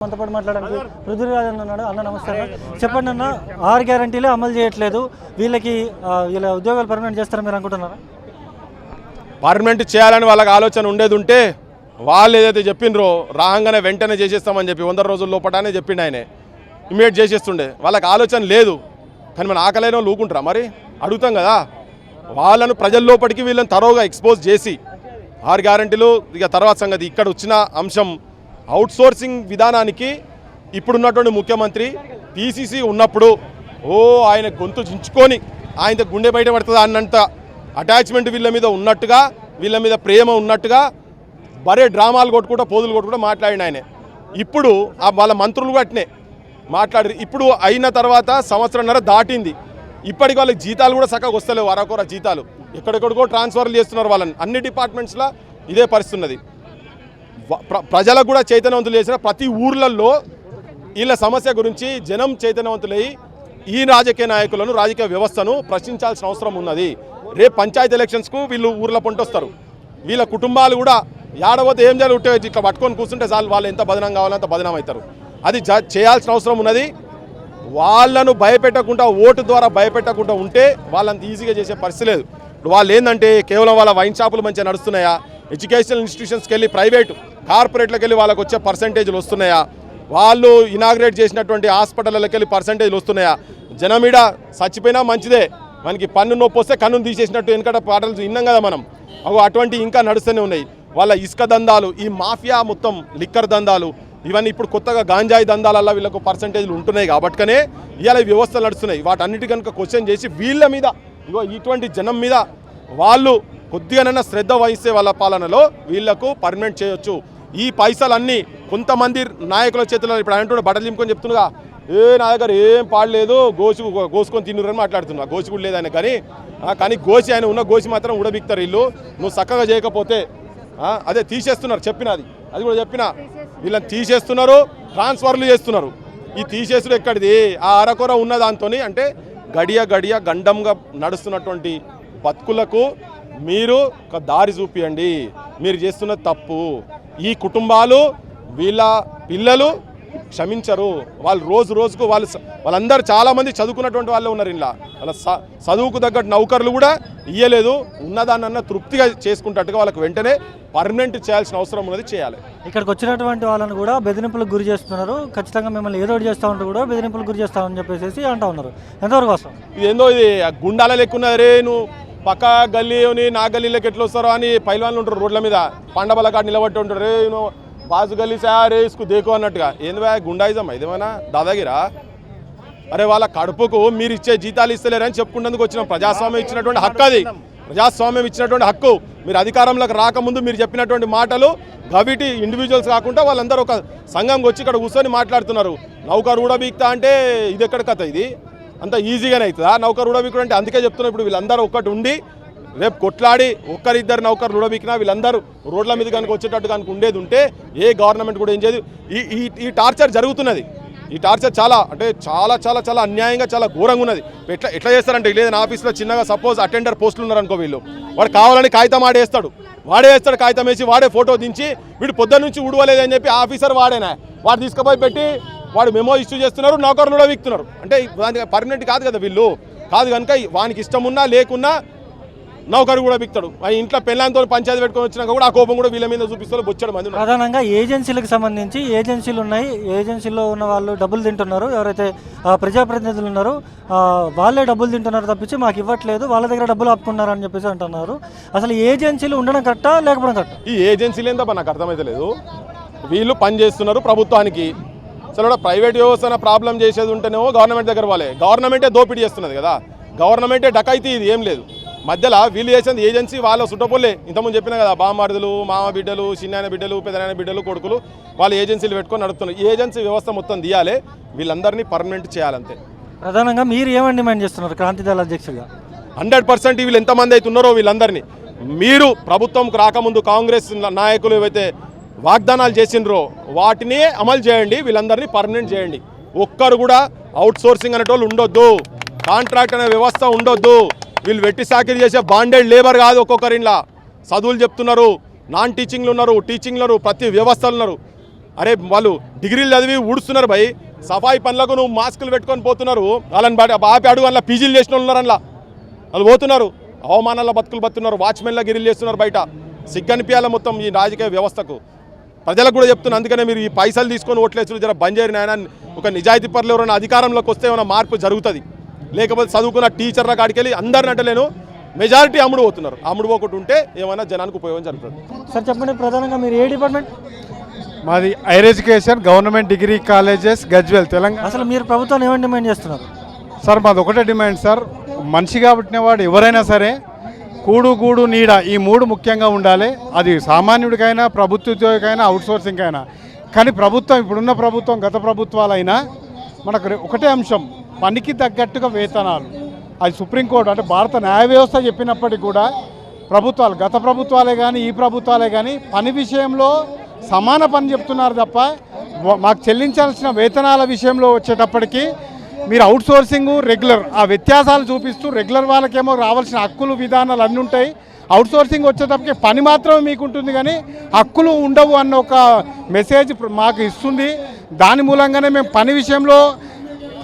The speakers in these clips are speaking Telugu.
మనతో పాటు మాట్లాడడానికి పృథ్వీరాజ్ అన్నాడు. అన్న నమస్తే అన్న, చెప్పండి అన్న, 6 గ్యారంటీలే అమలు చేయట్లేదు, వీళ్ళకి వీళ్ళ ఉద్యోగాలు పర్మనెంట్ చేస్తారని మీరు అనుకుంటున్నారా? పర్మనెంట్ చేయాలని వాళ్ళకి ఆలోచన ఉండేది ఉంటే వాళ్ళు ఏదైతే చెప్పిండ్రో రాగానే వెంటనే చేసేస్తామని చెప్పి 100 రోజుల లోపటానే చెప్పిండు ఆయన, ఇమీడియట్ చేసేస్తుండే. వాళ్ళకి ఆలోచన లేదు, కానీ మన ఆకలైన వాళ్ళు ఊకుంటారా? మరి అడుగుతాం కదా. వాళ్ళను ప్రజల లోపలికి వీళ్ళని తరోగా ఎక్స్పోజ్ చేసి 6 గ్యారంటీలు ఇక తర్వాత సంగతి. ఇక్కడ వచ్చిన అంశం అవుట్సోర్సింగ్ విధానానికి ఇప్పుడున్నటువంటి ముఖ్యమంత్రి పిసిసి ఉన్నప్పుడు ఆయన గొంతు చించుకొని ఆయన గుండె బయట పడుతుంది అన్నంత అటాచ్మెంట్ వీళ్ళ మీద ఉన్నట్టుగా, వీళ్ళ మీద ప్రేమ ఉన్నట్టుగా బరే డ్రామాలు కొట్టుకుంటూ పోదులు కొట్టుకుంటూ మాట్లాడిన ఆయన. ఇప్పుడు వాళ్ళ మంత్రులు అట్నే మాట్లాడారు. ఇప్పుడు అయిన తర్వాత సంవత్సరంన్నర దాటింది, ఇప్పటికి వాళ్ళకి జీతాలు కూడా చక్కగా వస్తలేవు, అరకొర జీతాలు ఎక్కడెక్కడికో ట్రాన్స్ఫర్లు చేస్తున్నారు వాళ్ళని. అన్ని డిపార్ట్మెంట్స్లో ఇదే పరిస్థితి ఉన్నది. ప్రజలకు కూడా చైతన్యవంతులు చేసిన ప్రతి ఊర్లలో వీళ్ళ సమస్య గురించి జనం చైతన్యవంతులై ఈ రాజకీయ నాయకులను, రాజకీయ వ్యవస్థను ప్రశ్నించాల్సిన అవసరం ఉన్నది. రేపు పంచాయతీ ఎలక్షన్స్కు వీళ్ళు ఊర్ల పొంటొస్తారు. వీళ్ళ కుటుంబాలు కూడా ఏడవతే ఏం జరుగుతాయి, ఇట్లా పట్టుకొని కూర్చుంటే చాలు, వాళ్ళు ఎంత బదనం కావాలో అంత బదనం అవుతారు. అది చేయాల్సిన అవసరం ఉన్నది. వాళ్ళను భయపెట్టకుండా, ఓటు ద్వారా భయపెట్టకుండా ఉంటే వాళ్ళంత ఈజీగా చేసే పరిస్థితి లేదు. ఇప్పుడు వాళ్ళు ఏంటంటే కేవలం వాళ్ళ వైన్ షాపులు మంచిగా నడుస్తున్నాయా, ఎడ్యుకేషనల్ ఇన్స్టిట్యూషన్స్కి వెళ్ళి ప్రైవేటు కార్పొరేట్లకు వెళ్ళి వాళ్ళకు వచ్చే పర్సంటేజ్లు వస్తున్నాయా, వాళ్ళు ఇనాగ్రేట్ చేసినటువంటి హాస్పిటళ్ళకి వెళ్ళి పర్సంటేజ్లు వస్తున్నాయా, జనమీడ చచ్చిపోయినా మంచిదే, మనకి పన్ను నొప్పి వస్తే కన్నును తీసేసినట్టు వెనకట పాటలు విన్నాం కదా మనం. అటువంటి ఇంకా నడుస్తూనే ఉన్నాయి. వాళ్ళ ఇసుక దందాలు, ఈ మాఫియా మొత్తం లిక్కర్ దందాలు, ఇవన్నీ ఇప్పుడు కొత్తగా గాంజాయి దందాలల్లో వీళ్ళకు పర్సంటేజ్లు ఉంటున్నాయి కాబట్టినే ఇవాళ వ్యవస్థలు నడుస్తున్నాయి. వాటన్నిటి కనుక క్వశ్చన్ చేసి వీళ్ళ మీద, ఇటువంటి జనం మీద వాళ్ళు కొద్దిగానైనా శ్రద్ధ వహిస్తే వాళ్ళ పాలనలో వీళ్లకు పర్మనెంట్ చేయొచ్చు. ఈ పైసలన్నీ కొంతమంది నాయకుల చేతుల్లో ఇప్పుడు అంటుండే బట్టలు చింపుకొని చెప్తున్నా, నా దగ్గర ఏం పాడలేదు, గోసుకొని తిన్నురని మాట్లాడుతున్నా. గోసి కూడా లేదు ఆయన, కానీ గోసి ఆయన ఉన్న గోసి మాత్రం ఉడబిక్తారు వీళ్ళు. నువ్వు చక్కగా చేయకపోతే అదే తీసేస్తున్నారు, చెప్పినది అది కూడా చెప్పిన, వీళ్ళని తీసేస్తున్నారు, ట్రాన్స్ఫర్లు చేస్తున్నారు. ఈ తీసేసుడు ఎక్కడిది? ఆ అరకొర ఉన్న దాంతో అంటే గడియ గండంగా నడుస్తున్నటువంటి బతుకులకు మీరు ఒక దారి చూపియండి. మీరు చేస్తున్నది తప్పు. ఈ కుటుంబాలు, వీళ్ళ పిల్లలు క్షమించరు. వాళ్ళు రోజుకు వాళ్ళందరూ చాలామంది చదువుకున్నటువంటి వాళ్ళే ఉన్నారు. ఇలా వాళ్ళ చదువుకు తగ్గట్టు నౌకర్లు కూడా ఇయ్యలేదు. ఉన్నదాన్న తృప్తిగా చేసుకుంటట్టుగా వాళ్ళకి వెంటనే పర్మనెంట్ చేయాల్సిన అవసరం ఉన్నది, చేయాలి. ఇక్కడికి వచ్చినటువంటి వాళ్ళని కూడా బెదిరింపులకు గురి చేస్తున్నారు. ఖచ్చితంగా మిమ్మల్ని ఏదో ఒకటి చేస్తూ ఉంటే కూడా బెదిరింపులకు గురి చేస్తామని చెప్పేసి అంటూ ఉన్నారు. ఎంతవరకు వస్తాం? ఇది ఏందో, ఇది గుండాల లెక్కున్నది. రే నువ్వు పక్క గల్లీని నా గల్లీలోకి ఎట్లా వస్తారో అని పైల్వాన్లు ఉంటారు రోడ్ల మీద, పండబల కాడ నిలబట్టి ఉంటారు. రే నువ్వు బాజు గల్లీ సార్ రేసుకు దేకు అన్నట్టుగా. ఏంది గుండాయిజం ఇదేమైనా దాదాగిరా? అరే వాళ్ళ కడుపుకు మీరు ఇచ్చే జీతాలు ఇస్తలేరని చెప్పుకున్నందుకు వచ్చిన ప్రజాస్వామ్యం ఇచ్చినటువంటి హక్కు, అది ప్రజాస్వామ్యం ఇచ్చినటువంటి హక్కు. మీరు అధికారంలోకి రాకముందు మీరు చెప్పినటువంటి మాటలు గవిటి ఇండివిజువల్స్ కాకుండా వాళ్ళందరూ ఒక సంఘంకి వచ్చి ఇక్కడ కూర్చొని మాట్లాడుతున్నారు. నౌకరు ఊడబీక్తా అంటే ఇది ఎక్కడ కథ? ఇది అంత ఈజీగానే అవుతుందా నౌకరు ఊడబీకుడు అంటే? అందుకే చెప్తున్నా, ఇప్పుడు వీళ్ళందరూ ఒక్కటి ఉండి రేపు కొట్లాడి ఒక్కరిద్దరు నౌకర్లు ఊడబీకినా వీళ్ళందరూ రోడ్ల మీద కనుక వచ్చేటట్టు కనుక ఉండేది ఉంటే ఏ గవర్నమెంట్ కూడా ఏం చేయదు. ఈ టార్చర్ జరుగుతున్నది. ఈ టార్చర్ చాలా అంటే చాలా చాలా చాలా అన్యాయంగా, చాలా ఘోరంగా ఉన్నది. ఎట్లా చేస్తారంటే, లేదని ఆఫీస్లో చిన్నగా సపోజ్ అటెండర్ పోస్టులు ఉన్నారనుకో, వీళ్ళు వాడు కావాలని కాగితం వాడేస్తాడు కాగితం వేసి వాడే ఫోటో దించి వీడు పొద్దున్న నుంచి ఉడవలేదని చెప్పి ఆఫీసర్ వాడేనా వాడు తీసుకుపోయి పెట్టి వాడు మెమో ఇష్యూ చేస్తున్నారు, నౌకర్లు కూడా వీక్తున్నారు. అంటే పర్మనెంట్ కాదు కదా వీళ్ళు. కాదు కనుక వానికి ఇష్టం ఉన్నా లేకున్నా నౌకరు కూడా బిక్తాడు. ఇంట్లో పెళ్ళంతో పంచాయతీ పెట్టుకొని వచ్చినాక కూడా ఆ కోపం కూడా వీళ్ళ మీద చూపిస్తారు. బొచ్చడం మంది ప్రధానంగా ఏజెన్సీలకు సంబంధించి ఏజెన్సీలు ఉన్నాయి. ఏజెన్సీలో ఉన్న వాళ్ళు డబ్బులు తింటున్నారు. ఎవరైతే ప్రజాప్రతినిధులు ఉన్నారో వాళ్ళే డబ్బులు తింటున్నారు తప్పించి మాకు ఇవ్వట్లేదు, వాళ్ళ దగ్గర డబ్బులు ఆపుకున్నారు అని చెప్పేసి అంటున్నారు. అసలు ఏజెన్సీలు ఉండడం కరెక్టా లేకపోవడం కరెక్టా? ఈ ఏజెన్సీలు ఏందో నాకు అర్థమైతే లేదు. వీళ్ళు పని చేస్తున్నారు ప్రభుత్వానికి. అసలు ప్రైవేట్ వ్యవస్థ ప్రాబ్లం చేసేది ఉంటేనేమో గవర్నమెంట్ దగ్గర వాళ్ళే, గవర్నమెంటే దోపిడీ చేస్తున్నది కదా, గవర్నమెంటే డకైతే. ఇది ఏం లేదు మధ్యలో. వీళ్ళు చేసేది ఏజెన్సీ వాళ్ళ సుట్టపోలే. ఇంతకుముందు చెప్పినా కదా, బామార్దులు, మామ బిడ్డలు, చిన్నాయన బిడ్డలు, పెదనాయన బిడ్డలు, కొడుకులు వాళ్ళు ఏజెన్సీలు పెట్టుకొని నడుపుతున్నారు. ఏజెన్సీ వ్యవస్థ మొత్తం తీయాలి, వీళ్ళందరినీ పర్మనెంట్ చేయాలంతే. ప్రధానంగా మీరు ఏమని డిమాండ్ చేస్తున్నారు క్రాంతి దళ అధ్యక్షుడిగా? 100% వీళ్ళు ఎంతమంది అయితే ఉన్నారో వీళ్ళందరినీ మీరు ప్రభుత్వంకు రాకముందు కాంగ్రెస్ నాయకులు ఏవైతే వాగ్దానాలు చేసిండ్రో వాటిని అమలు చేయండి. వీళ్ళందరినీ పర్మనెంట్ చేయండి. ఒక్కరు కూడా అవుట్సోర్సింగ్ అనేటోళ్ళు ఉండొద్దు, కాంట్రాక్ట్ అనే వ్యవస్థ ఉండొద్దు. వీళ్ళు వెట్టి సాకిరీ చేసే బాండెడ్ లేబర్ కాదు. ఒక్కొక్కరు ఇలా చదువులు చెప్తున్నారు, నాన్ టీచింగ్లు ఉన్నారు, టీచింగ్లు ఉన్నారు, ప్రతి వ్యవస్థలు ఉన్నారు. అరే వాళ్ళు డిగ్రీలు చదివి ఊడుస్తున్నారు భయ్, సఫాయి పనులకు నువ్వు మాస్కులు పెట్టుకొని పోతున్నారు, వాళ్ళని ఆపి అడుగు అందులో పీజీలు చేసిన వాళ్ళు ఉన్నారు, అందులో వాళ్ళు పోతున్నారు, అవమానాల బతుకులు బతున్నారు, వాచ్మెన్ల గిరిలు చేస్తున్నారు బయట. సిగ్గనిపించాల మొత్తం ఈ రాజకీయ వ్యవస్థకు. ప్రజలకు కూడా చెప్తున్నా, అందుకనే మీరు ఈ పైసలు తీసుకొని ఓట్లేసులు జర బంద్ చేయరు నాయన. ఒక నిజాయితీ పరులు ఎవరైనా అధికారంలోకి వస్తే ఏమైనా మార్పు జరుగుతుంది. లేకపోతే చదువుకున్న టీచర్ల కాడికి వెళ్ళి అందరిని అంటలేను, మెజారిటీ అమ్ముడు పోతున్నారు. అమ్ముడు పోకుండా ఉంటే ఏమైనా జనానికి ఉపయోగం జరుగుతుంది. సార్ చెప్పండి, ప్రధానంగా మీరు ఏ డిపార్ట్మెంట్? మాది higher education government degree colleges Gajwel Telangana. అసలు మీరు ప్రభుత్వాన్ని ఏమని డిమాండ్ చేస్తున్నారు? సార్ మాది ఒకటే డిమాండ్ సార్, మనిషిగా పుట్టినవాడు ఎవరైనా సరే కూడు గూడు నీడ ఈ మూడు ముఖ్యంగా ఉండాలి. అది సామాన్యుడికైనా ప్రభుత్వ ఉద్యోగికైనా అవుట్సోర్సింగ్ అయినా. కానీ ప్రభుత్వం ఇప్పుడున్న ప్రభుత్వం గత ప్రభుత్వాలైనా మనకు ఒకటే అంశం, పనికి తగ్గట్టుగా వేతనాలు. అది సుప్రీంకోర్టు అంటే భారత న్యాయ వ్యవస్థ చెప్పినప్పటికీ కూడా ప్రభుత్వాలు గత ప్రభుత్వాలే కానీ ఈ ప్రభుత్వాలే కానీ పని విషయంలో సమాన పని చెప్తున్నారు తప్ప మాకు చెల్లించాల్సిన వేతనాల విషయంలో వచ్చేటప్పటికి మీరు అవుట్సోర్సింగ్ రెగ్యులర్ ఆ వ్యత్యాసాలు చూపిస్తూ రెగ్యులర్ వాళ్ళకేమో రావాల్సిన హక్కులు విధానాలు అన్నీ ఉంటాయి. అవుట్సోర్సింగ్ వచ్చేటప్పటికి పని మాత్రమే మీకు ఉంటుంది కానీ హక్కులు ఉండవు అన్న ఒక మెసేజ్ మాకు ఇస్తుంది. దాని మూలంగానే మేము పని విషయంలో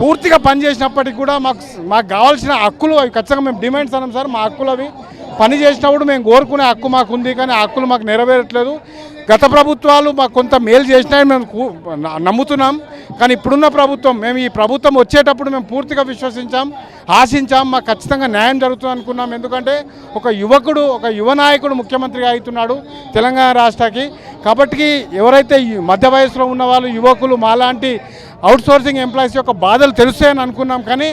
పూర్తిగా పని చేసినప్పటికి కూడా మాకు కావాల్సిన హక్కులు అవి ఖచ్చితంగా మేము డిమాండ్స్ అన్నాం సార్. మా హక్కులు అవి పని చేసినప్పుడు మేము కోరుకునే హక్కు మాకు ఉంది, కానీ ఆ హక్కులు మాకు నెరవేరట్లేదు. గత ప్రభుత్వాలు మాకు కొంత మేలు చేసినాయని మేము నమ్ముతున్నాం. కానీ ఇప్పుడున్న ప్రభుత్వం మేము ఈ ప్రభుత్వం వచ్చేటప్పుడు మేము పూర్తిగా విశ్వసించాం, ఆశించాం, మాకు ఖచ్చితంగా న్యాయం జరుగుతుంది అనుకున్నాం. ఎందుకంటే ఒక యువకుడు ఒక యువ నాయకుడు ముఖ్యమంత్రిగా అవుతున్నాడు తెలంగాణ రాష్ట్రానికి. కాబట్టి ఎవరైతే మధ్య వయసులో ఉన్న వాళ్ళు యువకులు మాలాంటి అవుట్సోర్సింగ్ ఎంప్లాయీస్ యొక్క బాధలు తెలుస్తాయని అనుకున్నాం. కానీ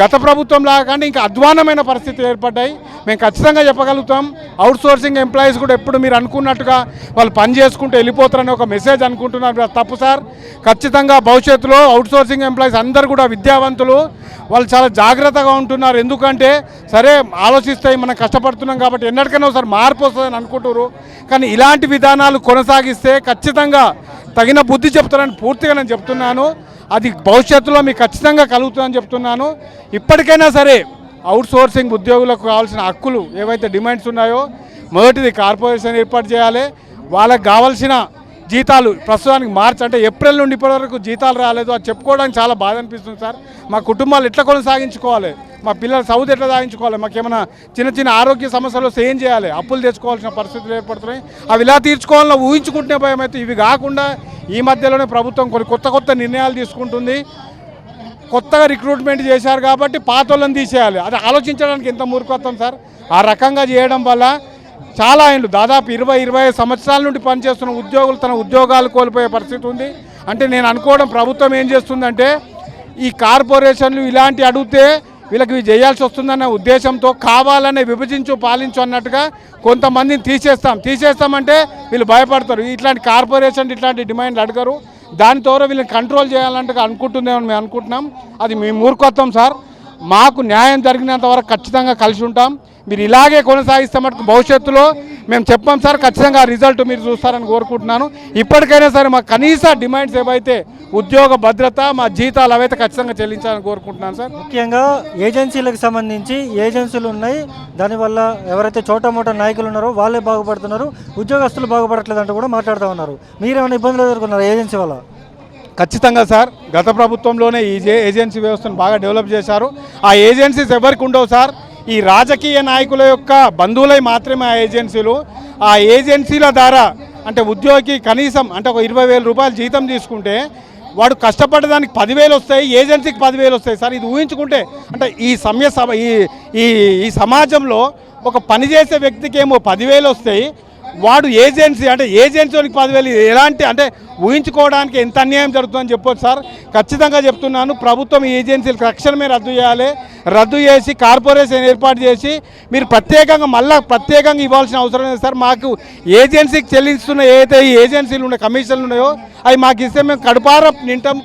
గత ప్రభుత్వం లాగా కానీ ఇంకా అధ్వానమైన పరిస్థితులు ఏర్పడ్డాయి. మేము ఖచ్చితంగా చెప్పగలుగుతాం, అవుట్సోర్సింగ్ ఎంప్లాయీస్ కూడా ఎప్పుడు మీరు అనుకున్నట్టుగా వాళ్ళు పని చేసుకుంటూ వెళ్ళిపోతారని ఒక మెసేజ్ అనుకుంటున్నారు. తప్పు సార్. ఖచ్చితంగా భవిష్యత్తులో అవుట్సోర్సింగ్ ఎంప్లాయీస్ అందరూ కూడా విద్యావంతులు, వాళ్ళు చాలా జాగ్రత్తగా ఉంటున్నారు. ఎందుకంటే సరే ఆలోచిస్తాయి, మనం కష్టపడుతున్నాం కాబట్టి ఎన్నటికైనా ఒకసారి మార్పు వస్తుందని అనుకుంటున్నారు. కానీ ఇలాంటి విధానాలు కొనసాగిస్తే ఖచ్చితంగా తగిన బుద్ధి చెప్తారని పూర్తిగా నేను చెప్తున్నాను. అది భవిష్యత్తులో మీకు ఖచ్చితంగా కలుగుతుందని చెప్తున్నాను. ఇప్పటికైనా సరే అవుట్సోర్సింగ్ ఉద్యోగులకు కావాల్సిన హక్కులు ఏవైతే డిమాండ్స్ ఉన్నాయో, మొదటిది కార్పొరేషన్ ఏర్పాటు చేయాలి. వాళ్ళకి కావాల్సిన జీతాలు ప్రస్తుతానికి మార్చి అంటే ఏప్రిల్ నుండి ఇప్పటివరకు జీతాలు రాలేదు. అది చెప్పుకోవడానికి చాలా బాధ అనిపిస్తుంది సార్. మా కుటుంబాలు ఎట్లా కొనసాగించుకోవాలి, మా పిల్లల చదువు ఎట్లా సాగించుకోవాలి, మాకేమైనా చిన్న చిన్న ఆరోగ్య సమస్యలు వస్తే ఏం చేయాలి, అప్పులు తెచ్చుకోవాల్సిన పరిస్థితులు ఏర్పడుతున్నాయి. అవి ఇలా తీర్చుకోవాలని ఊహించుకుంటున్న భయం అయితే. ఇవి కాకుండా ఈ మధ్యలోనే ప్రభుత్వం కొన్ని కొత్త నిర్ణయాలు తీసుకుంటుంది. కొత్తగా రిక్రూట్మెంట్ చేశారు కాబట్టి పాత వాళ్ళని తీసేయాలి. అది ఆలోచించడానికి ఎంత మూర్ఖత్వం సార్. ఆ రకంగా చేయడం వల్ల చాలా ఏళ్ళు దాదాపు 20-25 సంవత్సరాల నుండి పనిచేస్తున్న ఉద్యోగులు తన ఉద్యోగాలు కోల్పోయే పరిస్థితి ఉంది. అంటే నేను అనుకోవడం ప్రభుత్వం ఏం చేస్తుందంటే ఈ కార్పొరేషన్లు ఇలాంటి అడిగితే వీళ్ళకి ఇవి చేయాల్సి వస్తుందన్న ఉద్దేశంతో కావాలనే విభజించు పాలించు అన్నట్టుగా కొంతమందిని తీసేస్తామంటే వీళ్ళు భయపడతారు. ఇట్లాంటి కార్పొరేషన్ ఇట్లాంటి డిమాండ్లు అడగరు. దాని ద్వారా వీళ్ళని కంట్రోల్ చేయాలంటగా అనుకుంటుందేమని మేము అనుకుంటున్నాం. అది మీ మూర్ఖత్వం సార్. మాకు న్యాయం జరిగినంత వరకు ఖచ్చితంగా కలిసి ఉంటాం. మీరు ఇలాగే కొనసాగిస్తే మటుకు భవిష్యత్తులో మేము చెప్పాం సార్, ఖచ్చితంగా రిజల్ట్ మీరు చూస్తారని కోరుకుంటున్నాను. ఇప్పటికైనా సరే మా కనీస డిమాండ్స్ ఏవైతే ఉద్యోగ భద్రత, మా జీతాలు అవైతే ఖచ్చితంగా చెల్లించాలని కోరుకుంటున్నాను సార్. ముఖ్యంగా ఏజెన్సీలకు సంబంధించి ఏజెన్సీలు ఉన్నాయి, దానివల్ల ఎవరైతే చోటమోట నాయకులు ఉన్నారో వాళ్ళే బాగుపడుతున్నారు, ఉద్యోగస్తులు బాగుపడట్లేదు అంటూ కూడా మాట్లాడుతూ ఉన్నారు. మీరేమైనా ఇబ్బందులు ఎదుర్కొన్నారు ఏజెన్సీ వల్ల? ఖచ్చితంగా సార్. గత ప్రభుత్వంలోనే ఈ ఏజెన్సీ వ్యవస్థను బాగా డెవలప్ చేశారు. ఆ ఏజెన్సీస్ ఎవరికి ఉండవు సార్, ఈ రాజకీయ నాయకుల యొక్క బంధువులై మాత్రమే ఆ ఏజెన్సీలు. ఆ ఏజెన్సీల ద్వారా అంటే ఉద్యోగికి కనీసం అంటే ఒక 20,000 రూపాయలు జీతం తీసుకుంటే వాడు కష్టపడడానికి 10,000 వస్తాయి, ఏజెన్సీకి 10,000 వస్తాయి సార్. ఇది ఊహించుకుంటే అంటే ఈ సమాజంలో ఒక పనిచేసే వ్యక్తికి ఏమో 10,000 వస్తాయి, వాడు ఏజెన్సీ అంటే ఏజెన్సీకి 10,000 ఎలాంటి అంటే ఊహించుకోవడానికి ఎంత అన్యాయం జరుగుతుందని చెప్పొచ్చు సార్. ఖచ్చితంగా చెప్తున్నాను, ప్రభుత్వం ఈ ఏజెన్సీలకు తక్షణమే రద్దు చేసి కార్పొరేషన్ ఏర్పాటు చేసి మీరు ప్రత్యేకంగా ఇవ్వాల్సిన అవసరం లేదు సార్. మాకు ఏజెన్సీకి చెల్లిస్తున్న ఏదైతే ఈ ఏజెన్సీలు ఉన్నాయి, కమిషన్లు ఉన్నాయో అవి మాకు ఇస్తే మేము కడుపార నింటాం,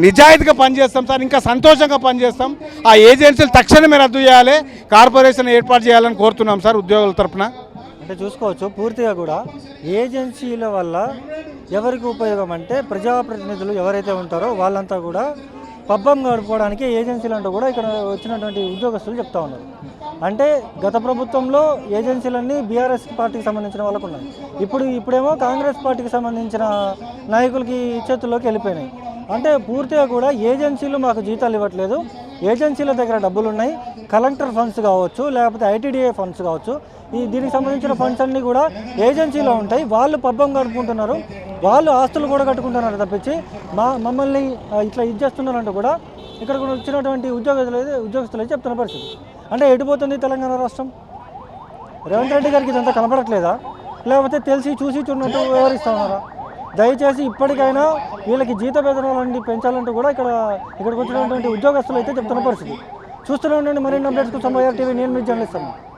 నిజాయితీగా పనిచేస్తాం సార్, ఇంకా సంతోషంగా పనిచేస్తాం. ఆ ఏజెన్సీలు తక్షణమే రద్దు చేయాలి, కార్పొరేషన్ ఏర్పాటు చేయాలని కోరుతున్నాం సార్ ఉద్యోగుల తరఫున. అంటే చూసుకోవచ్చు పూర్తిగా కూడా ఏజెన్సీల వల్ల ఎవరికి ఉపయోగం అంటే ప్రజాప్రతినిధులు ఎవరైతే ఉంటారో వాళ్ళంతా కూడా పబ్బం గడుపుకోవడానికి ఏజెన్సీలు అంటూ కూడా ఇక్కడ వచ్చినటువంటి ఉద్యోగస్తులు చెప్తా ఉన్నారు. అంటే గత ప్రభుత్వంలో ఏజెన్సీలన్నీ బీఆర్ఎస్ పార్టీకి సంబంధించిన వాళ్ళకు ఉన్నాయి. ఇప్పుడేమో కాంగ్రెస్ పార్టీకి సంబంధించిన నాయకులకి చేతుల్లోకి వెళ్ళిపోయినాయి. అంటే పూర్తిగా కూడా ఏజెన్సీలు మాకు జీతాలు ఇవ్వట్లేదు, ఏజెన్సీల దగ్గర డబ్బులు ఉన్నాయి, కలెక్టర్ ఫండ్స్ కావచ్చు, లేకపోతే ఐటీడీఏ ఫండ్స్ కావచ్చు, దీనికి సంబంధించిన ఫండ్స్ అన్నీ కూడా ఏజెన్సీలో ఉంటాయి. వాళ్ళు పబ్బం గడుపుకుంటున్నారు, వాళ్ళు ఆస్తులు కూడా కట్టుకుంటున్నారు తప్పించి మమ్మల్ని ఇట్లా ఇచ్చేస్తున్నారంటూ కూడా ఇక్కడ కూడా వచ్చినటువంటి ఉద్యోగస్తులు అయితే చెప్తున్న పరిస్థితి. అంటే ఎటుపోతుంది తెలంగాణ రాష్ట్రం? రేవంత్ రెడ్డి గారికి ఇదంతా కనపడట్లేదా, లేకపోతే తెలిసి చూసి చూడనట్టు వ్యవహరిస్తూ ఉన్నారా? దయచేసి ఇప్పటికైనా వీళ్ళకి జీత వేతనాలన్నీ పెంచాలంటూ కూడా ఇక్కడికి వచ్చినటువంటి ఉద్యోగస్తులు అయితే చెప్తున్న పరిస్థితి. చూస్తూనే ఉండండి మరిన్ని అప్డేట్స్కు సమయ టీవీ. నేను మీ జర్నలిస్ట్.